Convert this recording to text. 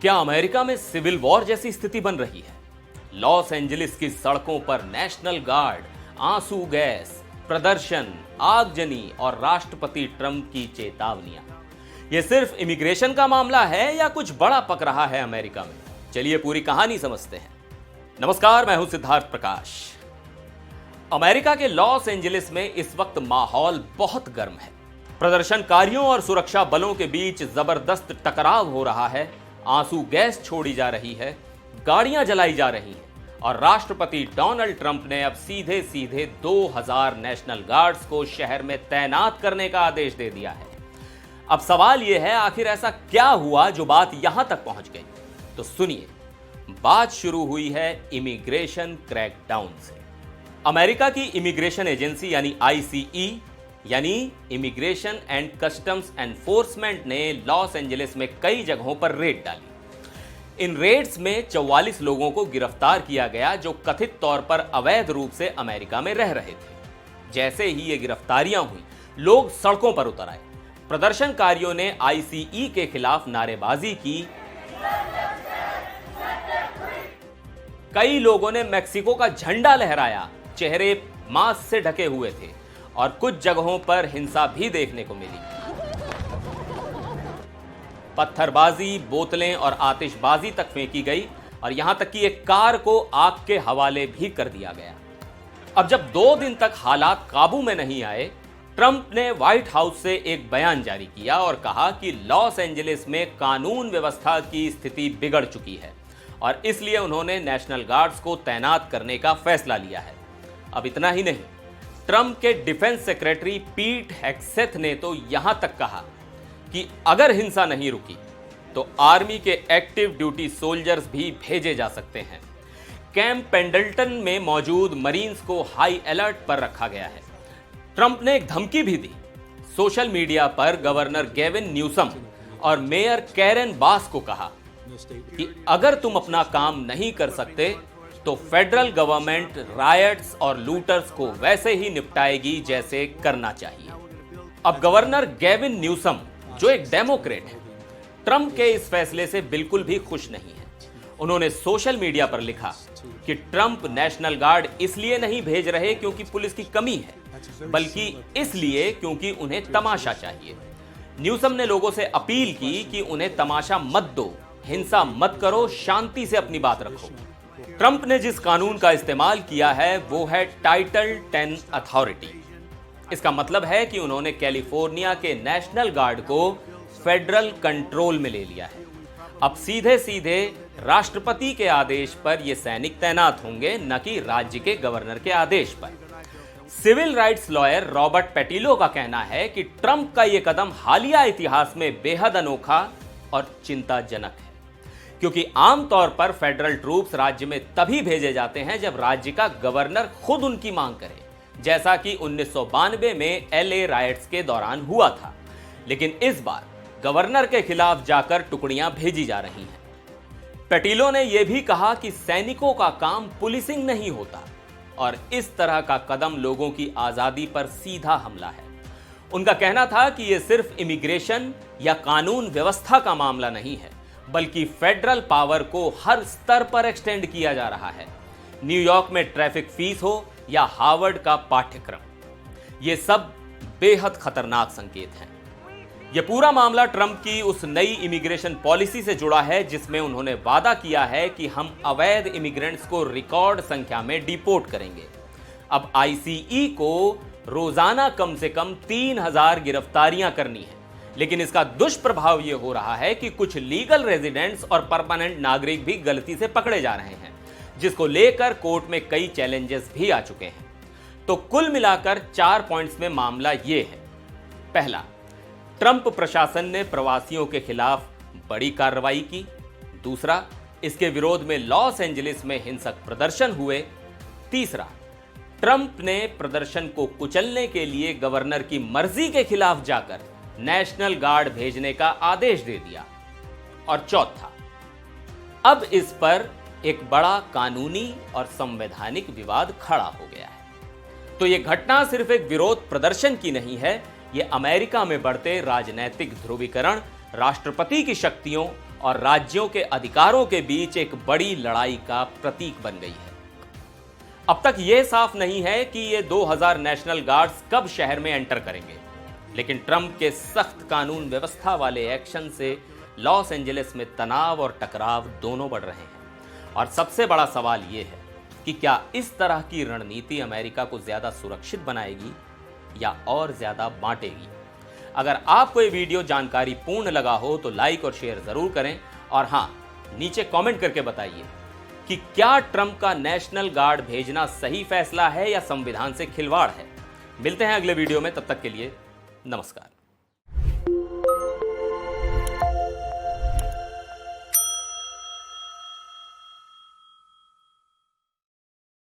क्या अमेरिका में civil war जैसी स्थिति बन रही है? लॉस एंजलिस की सड़कों पर नेशनल गार्ड, आंसू गैस, प्रदर्शन, आगजनी और राष्ट्रपति ट्रंप की चेतावनियां। यह सिर्फ इमिग्रेशन का मामला है या कुछ बड़ा पक रहा है अमेरिका में? चलिए पूरी कहानी समझते हैं। नमस्कार, मैं हूं सिद्धार्थ प्रकाश। अमेरिका के लॉस एंजलिस में इस वक्त माहौल बहुत गर्म है। प्रदर्शनकारियों और सुरक्षा बलों के बीच जबरदस्त टकराव हो रहा है, आंसू गैस छोड़ी जा रही है, गाड़ियां जलाई जा रही हैं और राष्ट्रपति डोनाल्ड ट्रंप ने अब सीधे सीधे 2000 नेशनल गार्ड्स को शहर में तैनात करने का आदेश दे दिया है। अब सवाल यह है, आखिर ऐसा क्या हुआ जो बात यहां तक पहुंच गई? तो सुनिए, बात शुरू हुई है इमिग्रेशन क्रैकडाउन से। अमेरिका की इमिग्रेशन एजेंसी यानी ICE यानी इमिग्रेशन एंड कस्टम्स एनफोर्समेंट ने लॉस एंजलिस में कई जगहों पर रेड डाली। इन रेड्स में 44 लोगों को गिरफ्तार किया गया जो कथित तौर पर अवैध रूप से अमेरिका में रह रहे थे। जैसे ही ये गिरफ्तारियां हुई, लोग सड़कों पर उतर आए। प्रदर्शनकारियों ने ICE के खिलाफ नारेबाजी की। कई लोगों ने मेक्सिको का झंडा लहराया, चेहरे मास्क से ढके हुए थे और कुछ जगहों पर हिंसा भी देखने को मिली। पत्थरबाजी, बोतलें और आतिशबाजी तक फेंकी गई और यहां तक कि एक कार को आग के हवाले भी कर दिया गया। अब जब 2 दिन तक हालात काबू में नहीं आए, ट्रंप ने व्हाइट हाउस से एक बयान जारी किया और कहा कि लॉस एंजलिस में कानून व्यवस्था की स्थिति बिगड़ चुकी है और इसलिए उन्होंने नेशनल गार्ड्स को तैनात करने का फैसला लिया है। अब इतना ही नहीं, ट्रंप के डिफेंस सेक्रेटरी पीट हेग्सेथ ने तो यहां तक कहा कि अगर हिंसा नहीं रुकी तो आर्मी के एक्टिव ड्यूटी सोल्जर्स भी भेजे जा सकते हैं। कैंप पेंडल्टन में मौजूद मरीन्स को हाई अलर्ट पर रखा गया है। ट्रंप ने एक धमकी भी दी। सोशल मीडिया पर गवर्नर गेविन न्यूसम और मेयर कैरेन बास को कहा कि अगर तुम अपना काम नहीं कर सकते तो फेडरल गवर्नमेंट रायट्स और लूटर्स को वैसे ही निपटाएगी जैसे करना चाहिए। अब गवर्नर गेविन न्यूसम, जो एक डेमोक्रेट है, ट्रंप के इस फैसले से बिल्कुल भी खुश नहीं है। उन्होंने सोशल मीडिया पर लिखा कि ट्रंप नेशनल गार्ड इसलिए नहीं भेज रहे क्योंकि पुलिस की कमी है, बल्कि इसलिए क्योंकि उन्हें तमाशा चाहिए। न्यूसम ने लोगों से अपील की कि उन्हें तमाशा मत दो, हिंसा मत करो, शांति से अपनी बात रखो। ट्रंप ने जिस कानून का इस्तेमाल किया है वो है टाइटल 10 अथॉरिटी। इसका मतलब है कि उन्होंने कैलिफोर्निया के नेशनल गार्ड को फेडरल कंट्रोल में ले लिया है। अब सीधे सीधे राष्ट्रपति के आदेश पर ये सैनिक तैनात होंगे, न कि राज्य के गवर्नर के आदेश पर। सिविल राइट्स लॉयर रॉबर्ट पेटिलो का कहना है कि ट्रंप का यह कदम हालिया इतिहास में बेहद अनोखा और चिंताजनक है, क्योंकि आमतौर पर फेडरल ट्रूप्स राज्य में तभी भेजे जाते हैं जब राज्य का गवर्नर खुद उनकी मांग करे, जैसा कि 1992 में LA रायट्स के दौरान हुआ था। लेकिन इस बार गवर्नर के खिलाफ जाकर टुकड़ियां भेजी जा रही हैं। पेटिलो ने यह भी कहा कि सैनिकों का काम पुलिसिंग नहीं होता और इस तरह का कदम लोगों की आजादी पर सीधा हमला है। उनका कहना था कि यह सिर्फ इमिग्रेशन या कानून व्यवस्था का मामला नहीं है, बल्कि फेडरल पावर को हर स्तर पर एक्सटेंड किया जा रहा है। न्यूयॉर्क में ट्रैफिक फीस हो या हार्वर्ड का पाठ्यक्रम, ये सब बेहद खतरनाक संकेत हैं। यह पूरा मामला ट्रंप की उस नई इमिग्रेशन पॉलिसी से जुड़ा है जिसमें उन्होंने वादा किया है कि हम अवैध इमिग्रेंट्स को रिकॉर्ड संख्या में डिपोर्ट करेंगे। अब ICE को रोजाना कम से कम 3000 गिरफ्तारियां करनी है, लेकिन इसका दुष्प्रभाव यह हो रहा है कि कुछ लीगल रेजिडेंट्स और परमानेंट नागरिक भी गलती से पकड़े जा रहे हैं, जिसको लेकर कोर्ट में कई चैलेंजेस भी आ चुके हैं। तो कुल मिलाकर 4 पॉइंट्स में मामला यह है। पहला, ट्रंप प्रशासन ने प्रवासियों के खिलाफ बड़ी कार्रवाई की। दूसरा, इसके विरोध में लॉस एंजलिस में हिंसक प्रदर्शन हुए। तीसरा, ट्रंप ने प्रदर्शन को कुचलने के लिए गवर्नर की मर्जी के खिलाफ जाकर नेशनल गार्ड भेजने का आदेश दे दिया। और चौथा, अब इस पर एक बड़ा कानूनी और संवैधानिक विवाद खड़ा हो गया है। तो यह घटना सिर्फ एक विरोध प्रदर्शन की नहीं है, यह अमेरिका में बढ़ते राजनीतिक ध्रुवीकरण, राष्ट्रपति की शक्तियों और राज्यों के अधिकारों के बीच एक बड़ी लड़ाई का प्रतीक बन गई है। अब तक यह साफ नहीं है कि ये 2000 नेशनल गार्ड्स कब शहर में एंटर करेंगे, लेकिन ट्रंप के सख्त कानून व्यवस्था वाले एक्शन से लॉस एंजलिस में तनाव और टकराव दोनों बढ़ रहे हैं। और सबसे बड़ा सवाल यह है कि क्या इस तरह की रणनीति अमेरिका को ज्यादा सुरक्षित बनाएगी या और ज्यादा बांटेगी। अगर आपको ये वीडियो जानकारी पूर्ण लगा हो तो लाइक और शेयर जरूर करें, और हां, नीचे कमेंट करके बताइए कि क्या ट्रंप का नेशनल गार्ड भेजना सही फैसला है या संविधान से खिलवाड़ है। मिलते हैं अगले वीडियो में, तब तक के लिए नमस्कार।